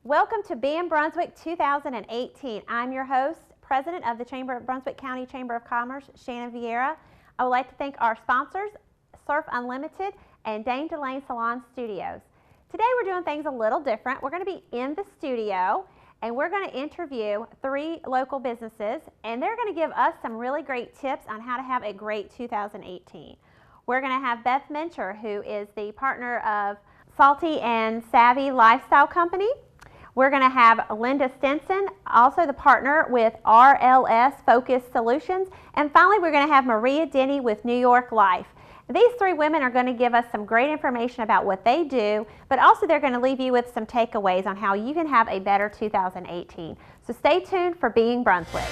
Welcome to Be in Brunswick 2018. I'm your host, President of the Brunswick County Chamber of Commerce, Shannon Vieira. I would like to thank our sponsors, Surf Unlimited and Dame Delane Salon Studios. Today we're doing things a little different. We're going to be in the studio and we're going to interview 3 local businesses, and they're going to give us some really great tips on how to have a great 2018. We're going to have Beth Mincher, who is the partner of Salty and Savvy Lifestyle Company. We're going to have Linda Stinson, also the partner with RLS Focus Solutions. And finally, we're going to have Maria Denny with New York Life. These 3 women are going to give us some great information about what they do, but also they're going to leave you with some takeaways on how you can have a better 2018. So stay tuned for Being Brunswick.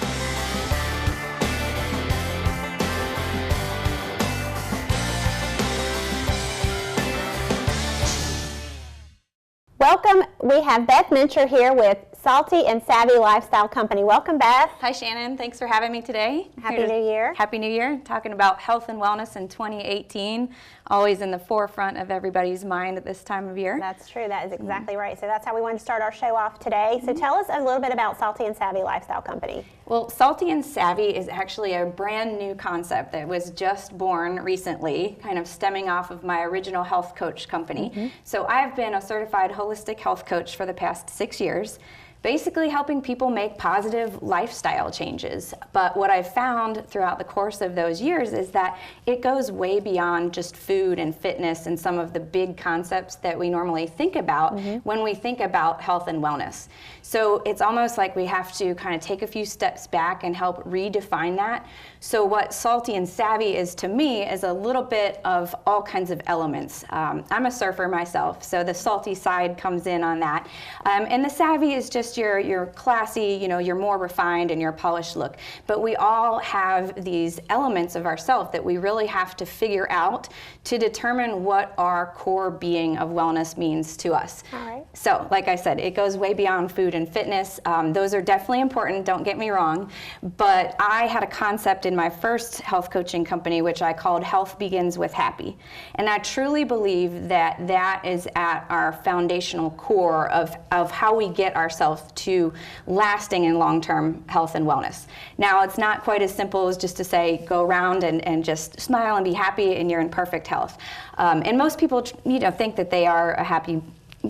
Welcome. We have Beth Mincher here with Salty and Savvy Lifestyle Company. Welcome, Beth. Hi, Shannon. Thanks for having me today. Happy New Year. Happy New Year. Talking about health and wellness in 2018. Always in the forefront of everybody's mind at this time of year. That's true. That is exactly right. So that's how we want to start our show off today. So tell us a little bit about Salty and Savvy Lifestyle Company. Well, Salty and Savvy is actually a brand new concept that was just born recently, kind of stemming off of my original health coach company. So I've been a certified holistic health coach for the past 6 years, basically helping people make positive lifestyle changes. But what I've found throughout the course of those years is that it goes way beyond just food and fitness and some of the big concepts that we normally think about when we think about health and wellness. So it's almost like we have to kind of take a few steps back and help redefine that. So what Salty and Savvy is to me is a little bit of all kinds of elements. I'm a surfer myself, so the salty side comes in on that. And the savvy is just your classy, your more refined and your polished look. But we all have these elements of ourselves that we really have to figure out to determine what our core being of wellness means to us. All right. So, like I said, it goes way beyond food and fitness. Those are definitely important, don't get me wrong. But I had a concept in my first health coaching company, which I called Health Begins with Happy. And I truly believe that that is at our foundational core of how we get ourselves to lasting and long-term health and wellness. Now, it's not quite as simple as just to say, go around and just smile and be happy and you're in perfect health. And most people, think that they are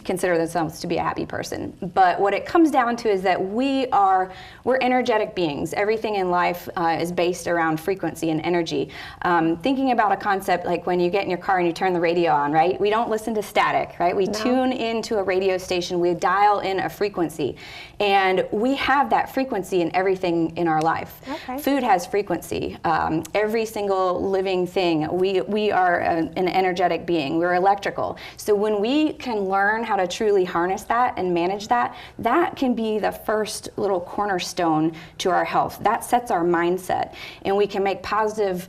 consider themselves to be a happy person. But what it comes down to is that we're energetic beings. Everything in life is based around frequency and energy. Thinking about a concept like when you get in your car and you turn the radio on, right? We don't listen to static, right? We tune into a radio station, we dial in a frequency. And we have that frequency in everything in our life. Okay. Food has frequency. Every single living thing, we are an energetic being. We're electrical. So when we can learn how to truly harness that and manage that, that can be the first little cornerstone to our health. That sets our mindset, and we can make positive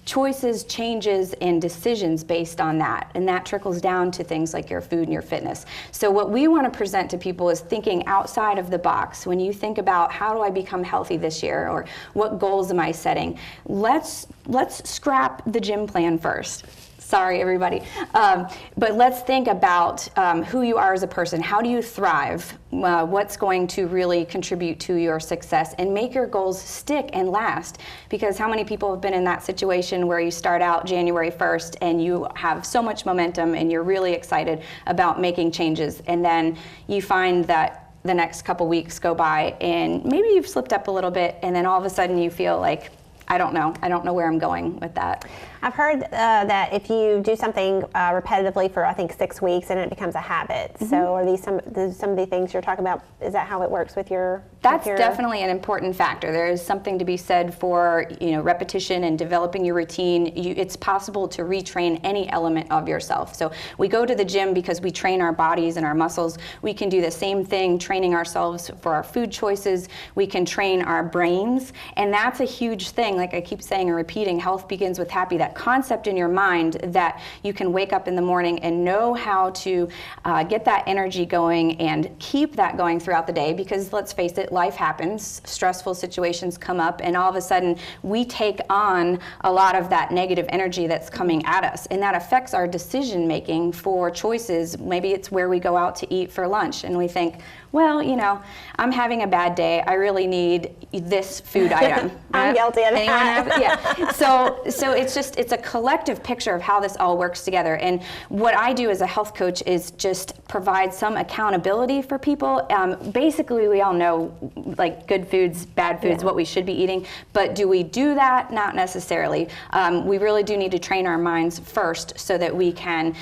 choices, changes, and decisions based on that. And that trickles down to things like your food and your fitness. So what we want to present to people is thinking outside of the box. When you think about how do I become healthy this year, or what goals am I setting, let's scrap the gym plan first. Sorry, everybody. But let's think about who you are as a person. How do you thrive? What's going to really contribute to your success? And make your goals stick and last. Because how many people have been in that situation where you start out January 1st and you have so much momentum and you're really excited about making changes, and then you find that the next couple weeks go by and maybe you've slipped up a little bit, and then all of a sudden you feel like, I don't know where I'm going with that. I've heard that if you do something repetitively for, I think, 6 weeks, and it becomes a habit. So are these some of the things you're talking about? Is that how it works with your? That's definitely an important factor. There is something to be said for repetition and developing your routine. It's possible to retrain any element of yourself. So we go to the gym because we train our bodies and our muscles. We can do the same thing, training ourselves for our food choices. We can train our brains, and that's a huge thing. Like I keep saying and repeating, health begins with happy. That concept in your mind that you can wake up in the morning and know how to get that energy going and keep that going throughout the day, because let's face it, life happens, stressful situations come up, and all of a sudden we take on a lot of that negative energy that's coming at us, and that affects our decision making for choices. Maybe it's where we go out to eat for lunch and we think, well, you know, I'm having a bad day, I really need this food item. I'm guilty of that. Yeah. So it's a collective picture of how this all works together. And what I do as a health coach is just provide some accountability for people. Basically, we all know like good foods, bad foods, what we should be eating. But do we do that? Not necessarily. We really do need to train our minds first so that we can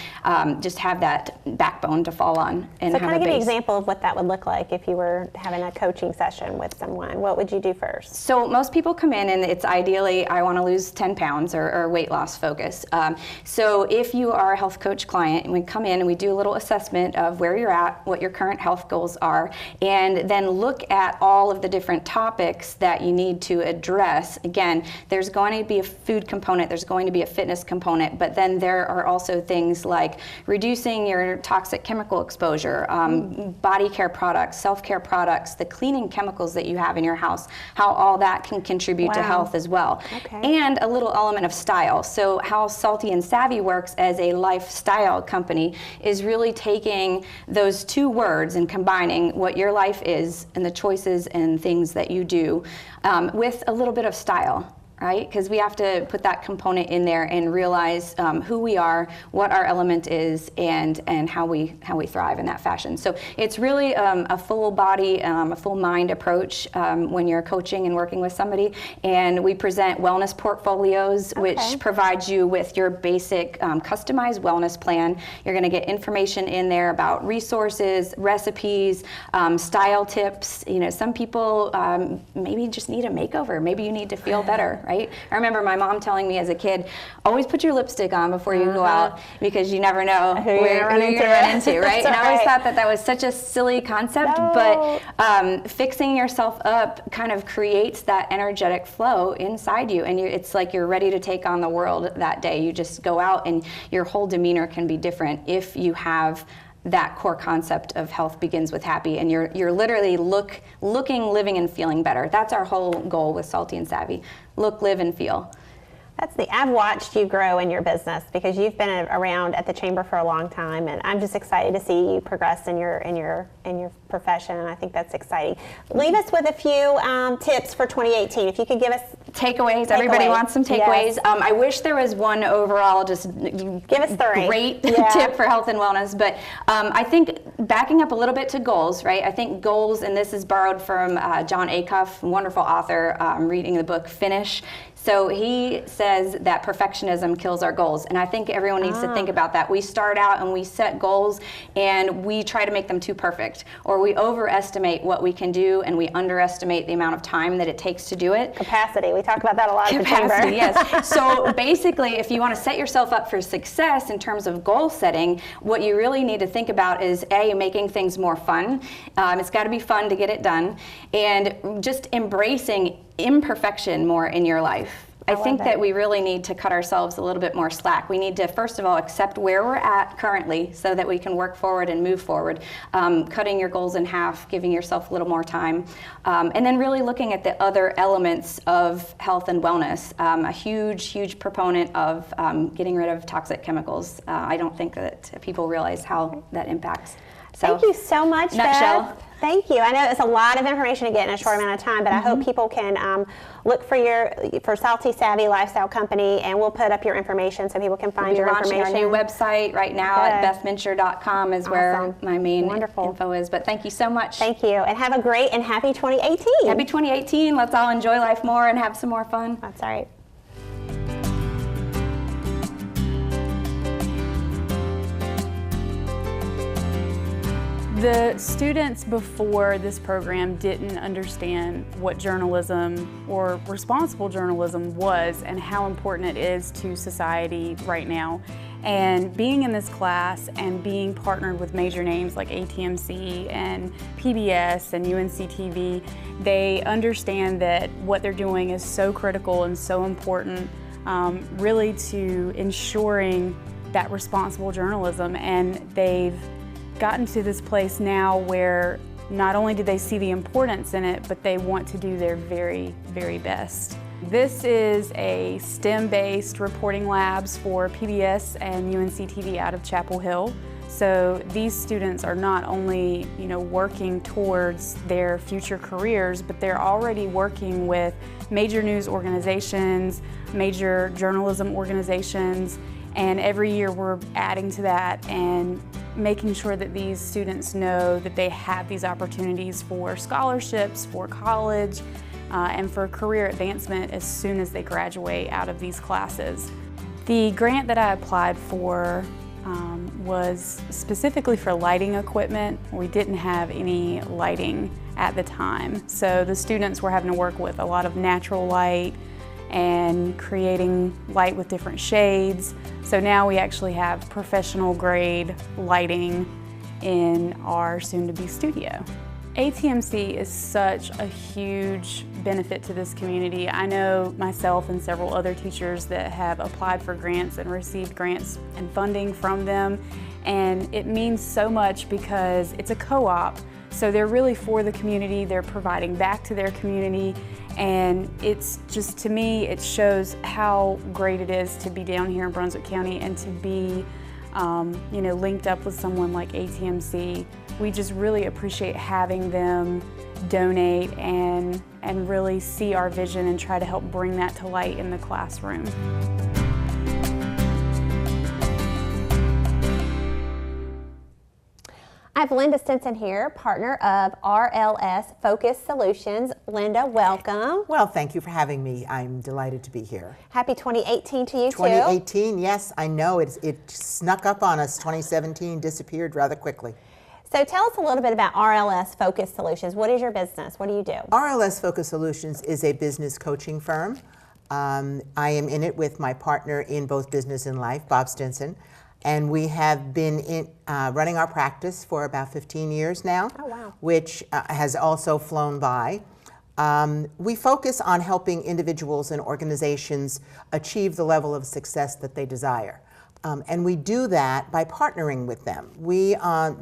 just have that backbone to fall on. And so have kind of a give me an base. example of what that would look like if you were having a coaching session with someone. What would you do first? So most people come in and it's ideally, I want to lose 10 pounds or weight loss focus. So if you are a health coach client, and we come in and we do a little assessment of where you're at, what your current health goals are, and then look at all of the different topics that you need to address. Again, there's going to be a food component, there's going to be a fitness component, but then there are also things like reducing your toxic chemical exposure, body care products, self-care products, the cleaning chemicals that you have in your house, how all that can contribute to health as well. Okay. And a little element of style. So how Salty and Savvy works as a lifestyle company is really taking those two words and combining what your life is and the choices and things that you do with a little bit of style. Right? Because we have to put that component in there and realize who we are, what our element is, and how we thrive in that fashion. So it's really a full body, a full mind approach when you're coaching and working with somebody. And we present wellness portfolios, which provides you with your basic customized wellness plan. You're going to get information in there about resources, recipes, style tips. You know, some people maybe just need a makeover. Maybe you need to feel better. Right? I remember my mom telling me as a kid, always put your lipstick on before you go out because you never know who you're going to run into, right? And I always thought that was such a silly concept, but fixing yourself up kind of creates that energetic flow inside you, and it's like you're ready to take on the world that day. You just go out and your whole demeanor can be different if you have that core concept of health begins with happy, and you're literally looking, living, and feeling better. That's our whole goal with Salty and Savvy. Look, live, and feel. I've watched you grow in your business because you've been around at the Chamber for a long time, and I'm just excited to see you progress in your profession, and I think that's exciting. Leave us with a few tips for 2018. If you could give us takeaways. Everybody wants some takeaways. Yes. I wish there was one overall just give us 3 great tip for health and wellness, but I think backing up a little bit to goals, right? I think goals, and this is borrowed from John Acuff, wonderful author. I'm reading the book Finish. So he says that perfectionism kills our goals, and I think everyone needs to think about that. We start out and we set goals and we try to make them too perfect, or we overestimate what we can do and we underestimate the amount of time that it takes to do it. Capacity, we talk about that a lot at the Chamber. Yes. So basically, if you want to set yourself up for success in terms of goal setting, what you really need to think about is making things more fun. It's got to be fun to get it done, and just embracing imperfection more in your life. I think that we really need to cut ourselves a little bit more slack. We need to, first of all, accept where we're at currently so that we can work forward and move forward. Cutting your goals in half, giving yourself a little more time, and then really looking at the other elements of health and wellness. A huge proponent of getting rid of toxic chemicals. I don't think that people realize how that impacts. So, thank you so much, nutshell. Beth. Thank you. I know it's a lot of information to get in a short amount of time, but I hope people can look for Salty Savvy Lifestyle Company, and we'll put up your information so people can find your information. Our new website right now at bethmincher.com is where my main info is. But thank you so much. Thank you, and have a great and happy 2018. Happy 2018. Let's all enjoy life more and have some more fun. That's all right. The students before this program didn't understand what journalism or responsible journalism was and how important it is to society right now. And being in this class and being partnered with major names like ATMC and PBS and UNC-TV, they understand that what they're doing is so critical and so important, really to ensuring that responsible journalism. And they've gotten to this place now where not only do they see the importance in it, but they want to do their very, very best. This is a STEM-based reporting labs for PBS and UNC-TV out of Chapel Hill. So these students are not only, working towards their future careers, but they're already working with major news organizations, major journalism organizations, and every year we're adding to that and making sure that these students know that they have these opportunities for scholarships, for college, and for career advancement as soon as they graduate out of these classes. The grant that I applied for was specifically for lighting equipment. We didn't have any lighting at the time, so the students were having to work with a lot of natural light and creating light with different shades. So now we actually have professional grade lighting in our soon-to-be studio. ATMC is such a huge benefit to this community. I know myself and several other teachers that have applied for grants and received grants and funding from them, and it means so much because it's a co-op, so they're really for the community, they're providing back to their community, and it's just, to me, it shows how great it is to be down here in Brunswick County and to be linked up with someone like ATMC. We just really appreciate having them donate and really see our vision and try to help bring that to light in the classroom. I have Linda Stinson here, partner of RLS Focus Solutions. Linda, welcome. Well, thank you for having me. I'm delighted to be here. Happy 2018 to you 2018, yes, I know. It snuck up on us. 2017 disappeared rather quickly. So tell us a little bit about RLS Focus Solutions. What is your business? What do you do? RLS Focus Solutions is a business coaching firm. I am in it with my partner in both business and life, Bob Stinson. And we have been running our practice for about 15 years now, oh, wow. which has also flown by. We focus on helping individuals and organizations achieve the level of success that they desire. And we do that by partnering with them. We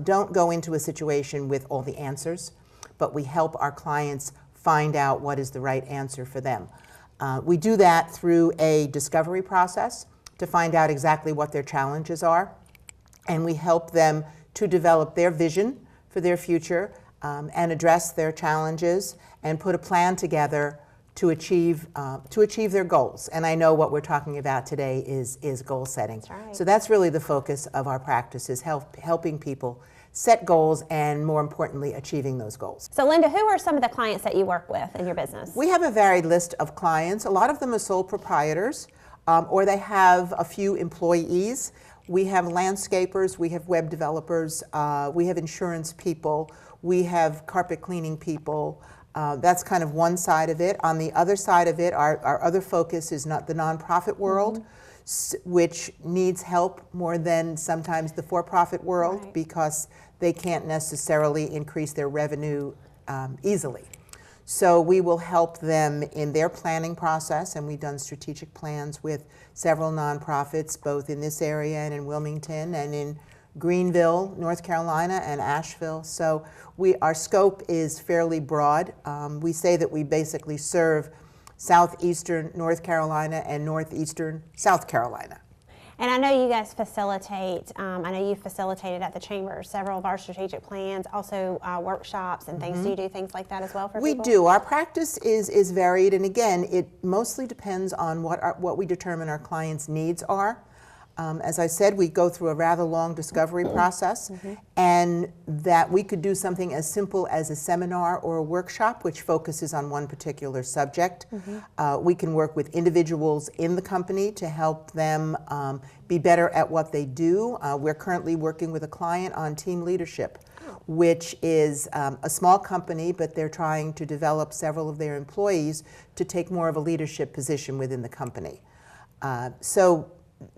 don't go into a situation with all the answers, but we help our clients find out what is the right answer for them. We do that through a discovery process to find out exactly what their challenges are, and we help them to develop their vision for their future and address their challenges and put a plan together to achieve their goals. And I know what we're talking about today is goal setting. That's right. So that's really the focus of our practice, is helping people set goals and, more importantly, achieving those goals. So Linda, who are some of the clients that you work with in your business? We have a varied list of clients. A lot of them are sole proprietors, or they have a few employees. We have landscapers, we have web developers, we have insurance people, we have carpet cleaning people. That's kind of one side of it. On the other side of it, our other focus is not the nonprofit world, which needs help more than sometimes the for-profit world, right. because they can't necessarily increase their revenue easily. So we will help them in their planning process, and we've done strategic plans with several nonprofits, both in this area and in Wilmington and in Greenville, North Carolina, and Asheville. So our scope is fairly broad. We say that we basically serve southeastern North Carolina and northeastern South Carolina. And I know you guys facilitate, I know you facilitated at the Chamber several of our strategic plans, also workshops and things. Do you do things like that as well for people? We do. Our practice is varied, and again, it mostly depends on what we determine our clients' needs are. As I said, we go through a rather long discovery process, and that we could do something as simple as a seminar or a workshop which focuses on one particular subject. We can work with individuals in the company to help them be better at what they do. We're currently working with a client on team leadership, which is a small company, but they're trying to develop several of their employees to take more of a leadership position within the company. So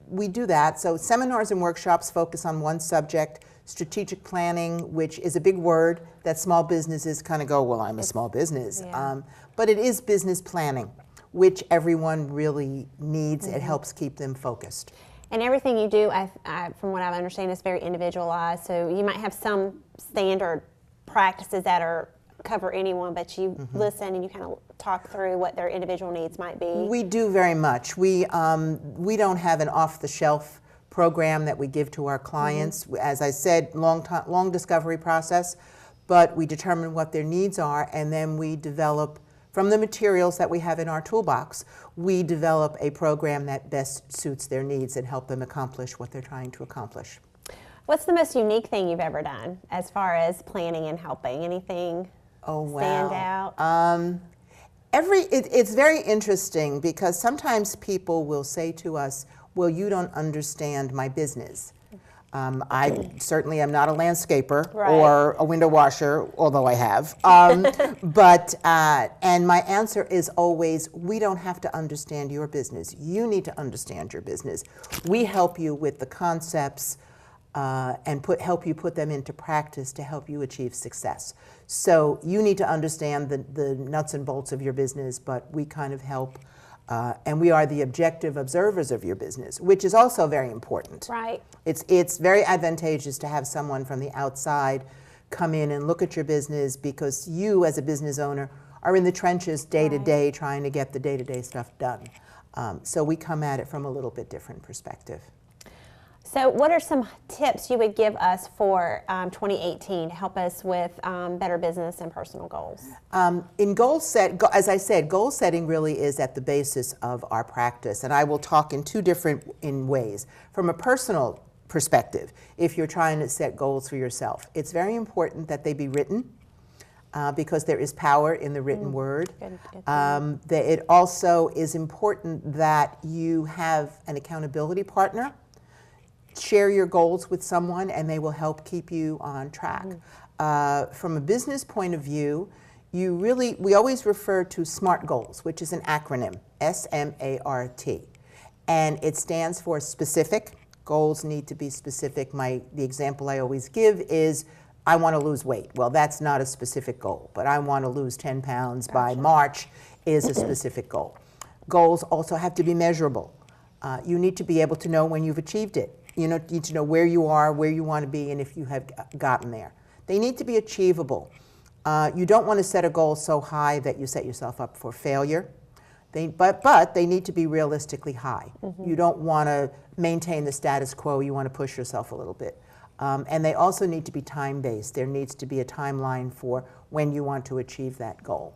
we do that. So seminars and workshops focus on one subject. Strategic planning, which is a big word that small businesses kind of go, well, I'm a small business. Yeah. But it is business planning, which everyone really needs. It helps keep them focused. And everything you do, from what I understand, is very individualized. So you might have some standard practices that are cover anyone, but you listen and you kind of talk through what their individual needs might be. We do very much. We don't have an off-the-shelf program that we give to our clients. As I said, long discovery process, but we determine what their needs are, and then we develop, from the materials that we have in our toolbox, we develop a program that best suits their needs and help them accomplish what they're trying to accomplish. What's the most unique thing you've ever done as far as planning and helping? Anything stand out? It's very interesting because sometimes people will say to us, well, you don't understand my business. I certainly am not a landscaper or a window washer, although I have. And my answer is always, we don't have to understand your business. You need to understand your business. We help you with the concepts and help you put them into practice to help you achieve success. So you need to understand the nuts and bolts of your business, but we kind of help, and we are the objective observers of your business, which is also very important. Right. It's very advantageous to have someone from the outside come in and look at your business, because you as a business owner are in the trenches day to day trying to get the day-to-day stuff done. So we come at it from a little bit different perspective. So what are some tips you would give us for 2018 to help us with better business and personal goals? As I said, goal setting really is at the basis of our practice, and I will talk in two different ways. From a personal perspective, if you're trying to set goals for yourself, it's very important that they be written, because there is power in the written word. It also is important that you have an accountability partner. Share your goals with someone and they will help keep you on track. From a business point of view, we always refer to SMART goals, which is an acronym, S-M-A-R-T. And it stands for specific. Goals need to be specific. The example I always give is, I want to lose weight. Well, that's not a specific goal, but I want to lose 10 pounds by March is a specific goal. Goals also have to be measurable. You need to be able to know when you've achieved it. You need to know where you are, where you want to be, and if you have gotten there. They need to be achievable. You don't want to set a goal so high that you set yourself up for failure. But they need to be realistically high. You don't want to maintain the status quo. You want to push yourself a little bit. And they also need to be time-based. There needs to be a timeline for when you want to achieve that goal.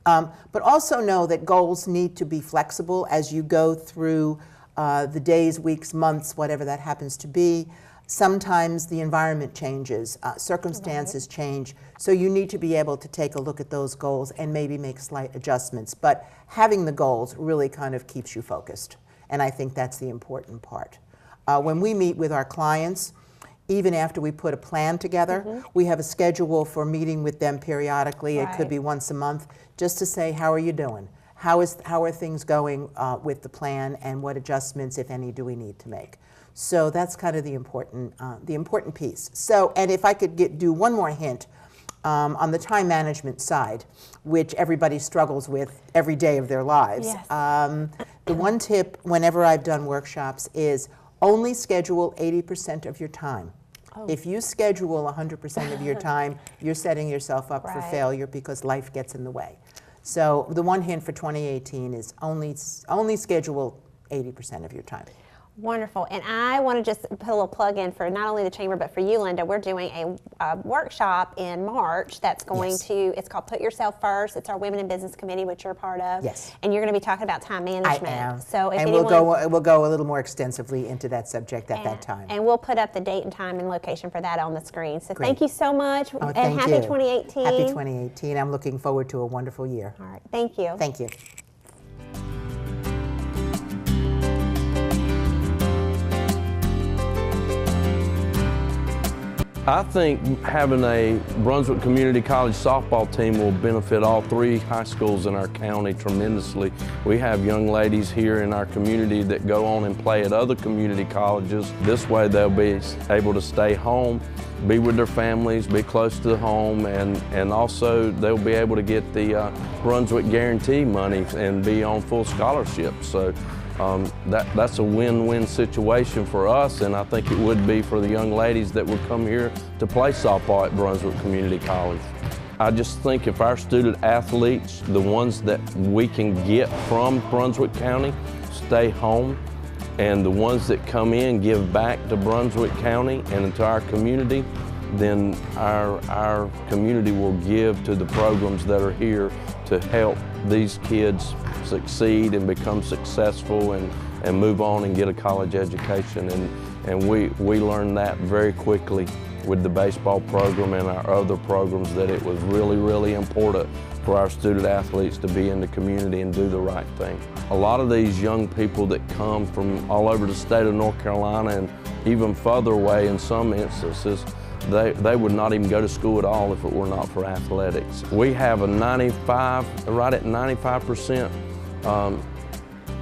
But also know that goals need to be flexible as you go through the days, weeks, months, whatever that happens to be. Sometimes the environment changes, circumstances change, so you need to be able to take a look at those goals and maybe make slight adjustments. But having the goals really kind of keeps you focused, and I think that's the important part. When we meet with our clients, even after we put a plan together, we have a schedule for meeting with them periodically. It could be once a month, just to say, how are you doing? How are things going with the plan, and what adjustments, if any, do we need to make? So that's kind of the important piece. So, and if I could do one more hint on the time management side, which everybody struggles with every day of their lives. The one tip whenever I've done workshops is only schedule 80% of your time. If you schedule 100% of your time, you're setting yourself up for failure because life gets in the way. So the one hint for 2018 is only schedule 80% of your time. Wonderful. And I want to just put a little plug in for not only the Chamber, but for you, Linda. We're doing a workshop in March that's going to, it's called Put Yourself First. It's our Women in Business Committee, which you're a part of. Yes. And you're going to be talking about time management. I am. So if and we'll go a little more extensively into that subject at that time. And we'll put up the date and time and location for that on the screen. So thank you so much. Oh, and happy 2018. Happy 2018. I'm looking forward to a wonderful year. All right. Thank you. Thank you. I think having a Brunswick Community College softball team will benefit all 3 high schools in our county tremendously. We have young ladies here in our community that go on and play at other community colleges. This way they'll be able to stay home, be with their families, be close to home, and also they'll be able to get the Brunswick guarantee money and be on full scholarship. So that's a win-win situation for us, and I think it would be for the young ladies that would come here to play softball at Brunswick Community College. I just think if our student athletes, the ones that we can get from Brunswick County, stay home, and the ones that come in give back to Brunswick County and to our community, then our community will give to the programs that are here to help these kids succeed and become successful and move on and get a college education. And we learned that very quickly with the baseball program and our other programs, that it was really, really important for our student athletes to be in the community and do the right thing. A lot of these young people that come from all over the state of North Carolina and even further away in some instances, they would not even go to school at all if it were not for athletics. We have a right at 95%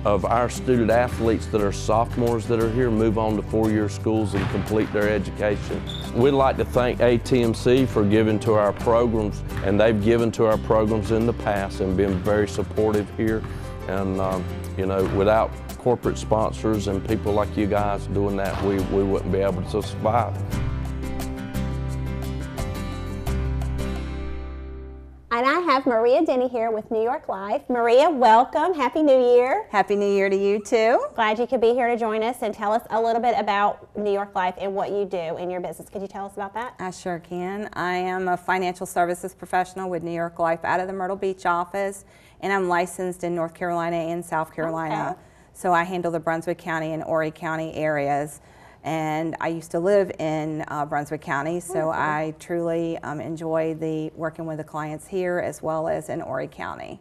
of our student athletes that are sophomores that are here move on to four-year schools and complete their education. We'd like to thank ATMC for giving to our programs, and they've given to our programs in the past and been very supportive here. And you know, without corporate sponsors and people like you guys doing that, we wouldn't be able to survive. And I have Maria Denny here with New York Life. Maria, welcome. Happy New Year. Happy New Year to you too. Glad you could be here to join us and tell us a little bit about New York Life and what you do in your business. Could you tell us about that? I sure can. I am a financial services professional with New York Life out of the Myrtle Beach office, and I'm licensed in North Carolina and South Carolina. Okay. So I handle the Brunswick County and Horry County areas. And I used to live in Brunswick County, so I truly enjoy working with the clients here as well as in Horry County.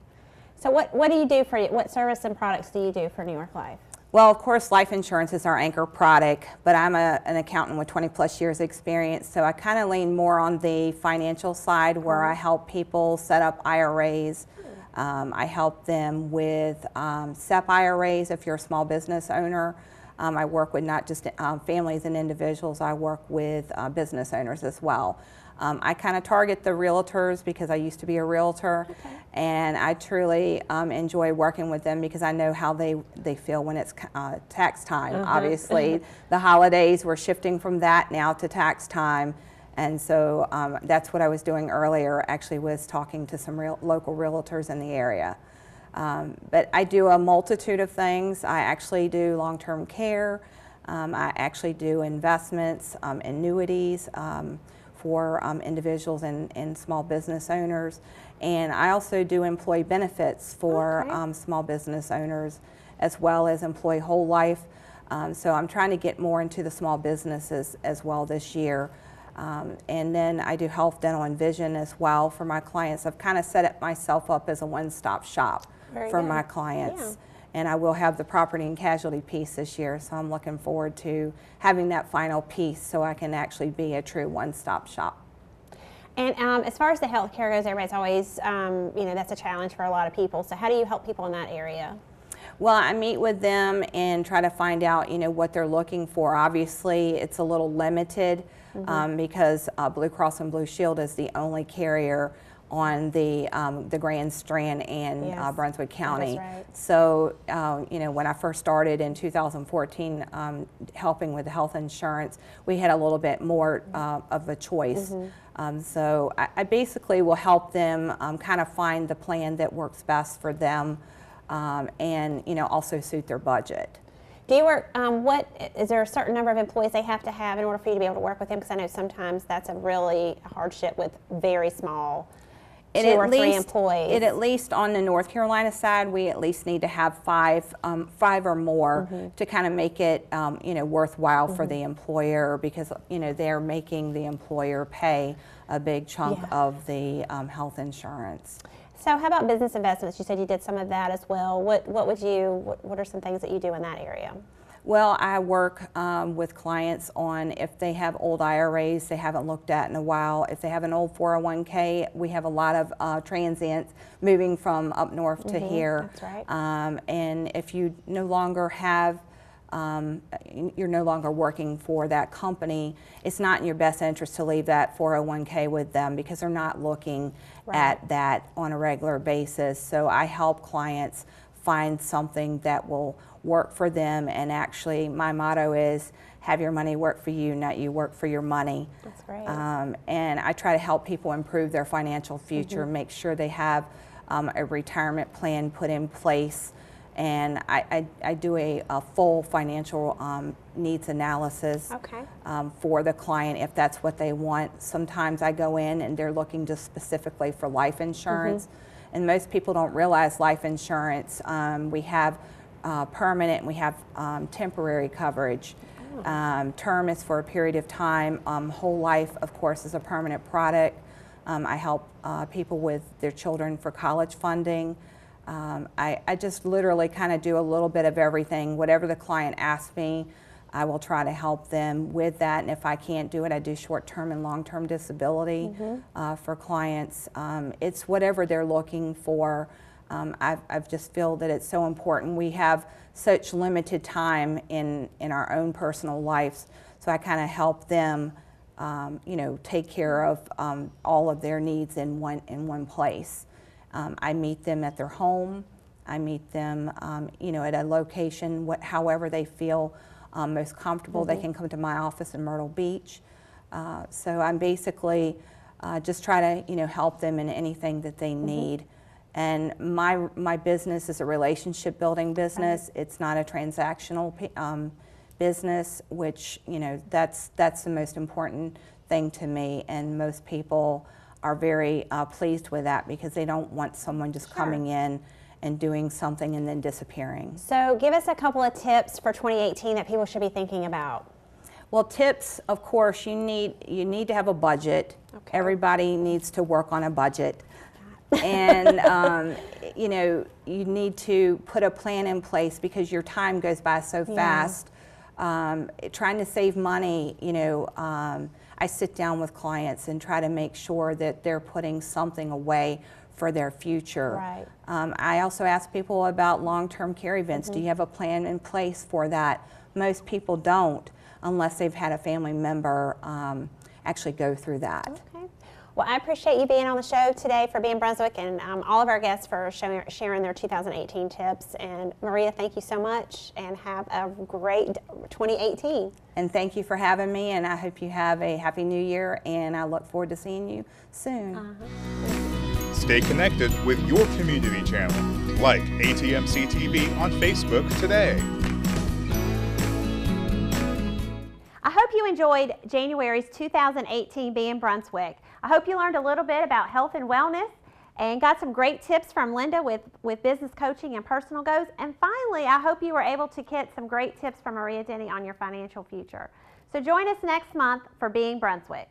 So what do you do what service and products do you do for New York Life? Well, of course, life insurance is our anchor product, but I'm an accountant with 20 plus years experience, so I kind of lean more on the financial side where I help people set up IRAs. I help them with SEP IRAs if you're a small business owner. I work with not just families and individuals, I work with business owners as well. I kind of target the realtors because I used to be a realtor, and I truly enjoy working with them because I know how they feel when it's tax time. Obviously, the holidays, we're shifting from that now to tax time, and so that's what I was doing earlier, actually was talking to some local realtors in the area. But I do a multitude of things. I actually do long-term care. I actually do investments, annuities for individuals and small business owners. And I also do employee benefits for small business owners as well as employee whole life. So I'm trying to get more into the small businesses as well this year. And then I do health, dental, and vision as well for my clients. I've kind of set myself up as a one-stop shop for my clients. Yeah. And I will have the property and casualty piece this year, so I'm looking forward to having that final piece so I can actually be a true one-stop shop. And as far as the health care goes, everybody's always, you know, that's a challenge for a lot of people. So how do you help people in that area? Well, I meet with them and try to find out, you know, what they're looking for. Obviously, it's a little limited because Blue Cross and Blue Shield is the only carrier on the Grand Strand and Brunswick County. Right. So, you know, when I first started in 2014 helping with the health insurance, we had a little bit more of a choice. So I basically will help them kind of find the plan that works best for them and, you know, also suit their budget. Do you work, is there a certain number of employees they have to have in order for you to be able to work with them? Because I know sometimes that's a really hardship with very small 2 or 3 employees. At least on the North Carolina side, we at least need to have 5 or more to kind of make it, you know, worthwhile for the employer because, you know, they're making the employer pay a big chunk of the health insurance. So how about business investments? You said you did some of that as well. What are some things that you do in that area? Well, I work with clients on if they have old IRAs they haven't looked at in a while. If they have an old 401k, we have a lot of transients moving from up north to here. That's right. And if you no longer have, you're no longer working for that company, it's not in your best interest to leave that 401k with them because they're not looking at that on a regular basis. So I help clients find something that will work for them. And actually my motto is have your money work for you, not you work for your money. That's great. And I try to help people improve their financial future, make sure they have a retirement plan put in place. And I do a full financial needs analysis for the client if that's what they want. Sometimes I go in and they're looking just specifically for life insurance. And most people don't realize life insurance. We have permanent and we have temporary coverage. Term is for a period of time. Whole life, of course, is a permanent product. I help people with their children for college funding. I just literally kind of do a little bit of everything. Whatever the client asks me, I will try to help them with that. And if I can't do it, I do short-term and long-term disability for clients. It's whatever they're looking for. I've just feel that it's so important. We have such limited time in our own personal lives, so I kind of help them, you know, take care of all of their needs in one place. I meet them at their home. I meet them, you know, at a location, however they feel most comfortable. They can come to my office in Myrtle Beach. So I'm basically just try to, you know, help them in anything that they need. And my business is a relationship building business. It's not a transactional business, which, you know, that's the most important thing to me. And most people are very pleased with that because they don't want someone just coming in and doing something and then disappearing. So give us a couple of tips for 2018 that people should be thinking about. Well, tips, of course, you need to have a budget. Everybody needs to work on a budget. And you know, you need to put a plan in place because your time goes by so fast. Trying to save money, you know, I sit down with clients and try to make sure that they're putting something away for their future. I also ask people about long-term care events. Do you have a plan in place for that? Most people don't unless they've had a family member actually go through that. Well, I appreciate you being on the show today for Being Brunswick, and all of our guests for sharing their 2018 tips. And Maria, thank you so much, and have a great 2018. And thank you for having me, and I hope you have a Happy New Year, and I look forward to seeing you soon. Stay connected with your community channel. Like ATMC TV on Facebook today. I hope you enjoyed January's 2018 Being Brunswick. I hope you learned a little bit about health and wellness and got some great tips from Linda with business coaching and personal goals. And finally, I hope you were able to get some great tips from Maria Denny on your financial future. So join us next month for Being Brunswick.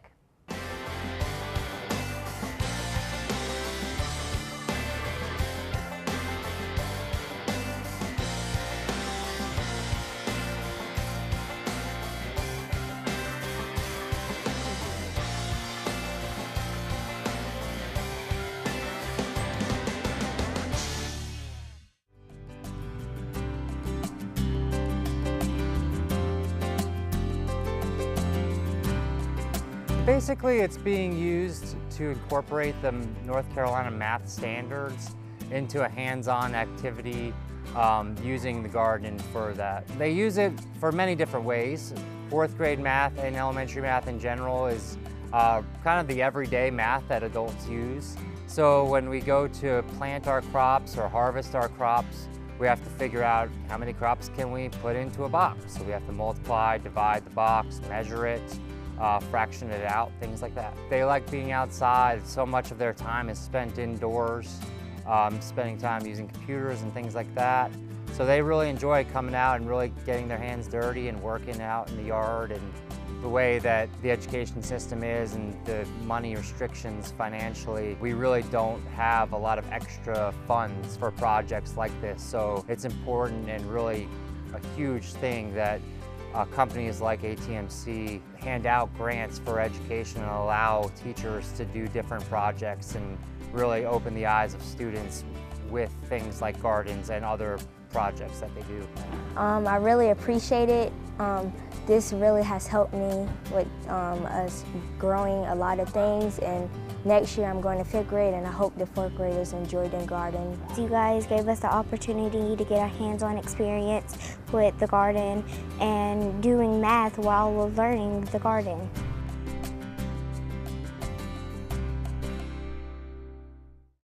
Basically, it's being used to incorporate the North Carolina math standards into a hands-on activity using the garden for that. They use it for many different ways. Fourth grade math and elementary math in general is kind of the everyday math that adults use. So when we go to plant our crops or harvest our crops, we have to figure out how many crops can we put into a box. So we have to multiply, divide the box, measure it, fraction it out, things like that. They like being outside. So much of their time is spent indoors, spending time using computers and things like that. So they really enjoy coming out and really getting their hands dirty and working out in the yard. And the way that the education system is and the money restrictions financially, we really don't have a lot of extra funds for projects like this. So it's important and really a huge thing that companies like ATMC hand out grants for education and allow teachers to do different projects and really open the eyes of students with things like gardens and other projects that they do. I really appreciate it. This really has helped me with us growing a lot of things, and next year I'm going to 5th grade, and I hope the 4th graders enjoy the garden. You guys gave us the opportunity to get a hands-on experience with the garden and doing math while we're learning the garden.